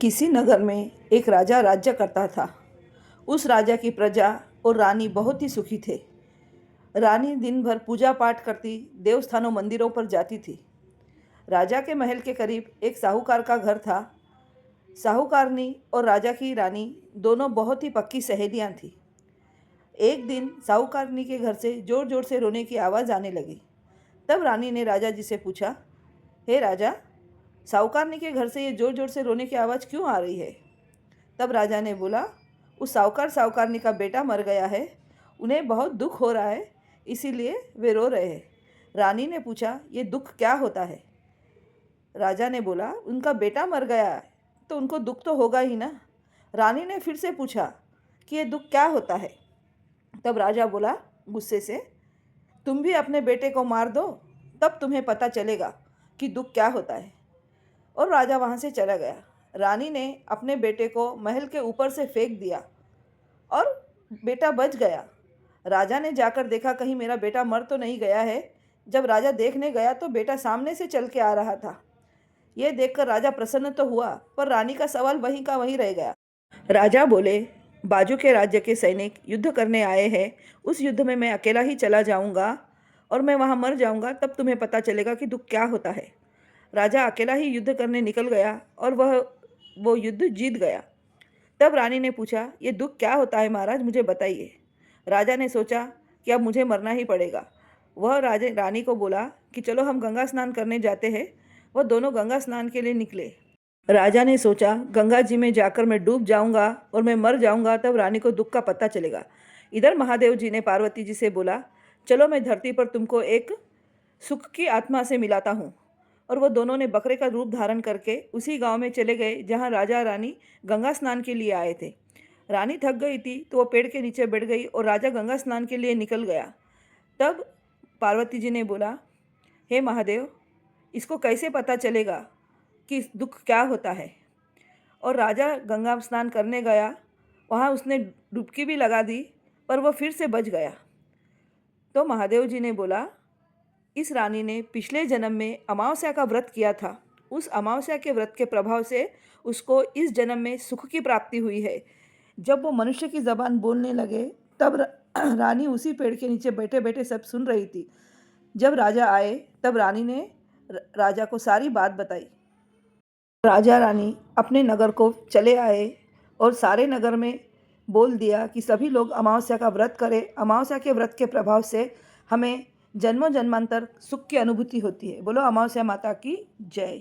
किसी नगर में एक राजा राज्य करता था। उस राजा की प्रजा और रानी बहुत ही सुखी थे। रानी दिन भर पूजा पाठ करती, देवस्थानों मंदिरों पर जाती थी। राजा के महल के करीब एक साहूकार का घर था। साहूकारनी और राजा की रानी दोनों बहुत ही पक्की सहेलियां थीं। एक दिन साहूकारनी के घर से जोर जोर से रोने की आवाज़ आने लगी। तब रानी ने राजा जी से पूछा, हे राजा, साहूकारनी के घर से ये जोर जोर से रोने की आवाज़ क्यों आ रही है? तब राजा ने बोला, उस साहूकारनी का बेटा मर गया है, उन्हें बहुत दुख हो रहा है, इसीलिए वे रो रहे हैं। रानी ने पूछा, ये दुख क्या होता है? राजा ने बोला, उनका बेटा मर गया है तो उनको दुख तो होगा ही ना। रानी ने फिर से पूछा कि ये दुख क्या होता है? तब राजा बोला गुस्से से, तुम भी अपने बेटे को मार दो, तब तुम्हें पता चलेगा कि दुख क्या होता है। और राजा वहाँ से चला गया। रानी ने अपने बेटे को महल के ऊपर से फेंक दिया और बेटा बच गया। राजा ने जाकर देखा, कहीं मेरा बेटा मर तो नहीं गया है। जब राजा देखने गया तो बेटा सामने से चल के आ रहा था। यह देखकर राजा प्रसन्न तो हुआ, पर रानी का सवाल वहीं का वहीं रह गया। राजा बोले, बाजू के राज्य के सैनिक युद्ध करने आए हैं, उस युद्ध में मैं अकेला ही चला जाऊंगा और मैं वहां मर जाऊंगा, तब तुम्हें पता चलेगा कि दुख क्या होता है। राजा अकेला ही युद्ध करने निकल गया और वो युद्ध जीत गया। तब रानी ने पूछा, ये दुख क्या होता है महाराज, मुझे बताइए। राजा ने सोचा कि अब मुझे मरना ही पड़ेगा। वह रानी को बोला कि चलो हम गंगा स्नान करने जाते हैं। वह दोनों गंगा स्नान के लिए निकले। राजा ने सोचा, गंगा जी में जाकर मैं डूब जाऊंगा और मैं मर जाऊंगा, तब रानी को दुख का पता चलेगा। इधर महादेव जी ने पार्वती जी से बोला, चलो मैं धरती पर तुमको एक सुख की आत्मा से मिलाता हूँ। और वो दोनों ने बकरे का रूप धारण करके उसी गांव में चले गए जहाँ राजा रानी गंगा स्नान के लिए आए थे। रानी थक गई थी तो वो पेड़ के नीचे बैठ गई और राजा गंगा स्नान के लिए निकल गया। तब पार्वती जी ने बोला, हे महादेव, इसको कैसे पता चलेगा कि दुख क्या होता है? और राजा गंगा स्नान करने गया, वहाँ उसने डुबकी भी लगा दी, पर वह फिर से बच गया। तो महादेव जी ने बोला, इस रानी ने पिछले जन्म में अमावस्या का व्रत किया था। उस अमावस्या के व्रत के प्रभाव से उसको इस जन्म में सुख की प्राप्ति हुई है। जब वो मनुष्य की ज़बान बोलने लगे, तब रानी उसी पेड़ के नीचे बैठे बैठे सब सुन रही थी। जब राजा आए, तब रानी ने राजा को सारी बात बताई। राजा रानी अपने नगर को चले आए और सारे नगर में बोल दिया कि सभी लोग अमावस्या का व्रत करें। अमावस्या के व्रत के प्रभाव से हमें जन्मों जन्मांतर सुख की अनुभूति होती है। बोलो अमावस्या माता की जय।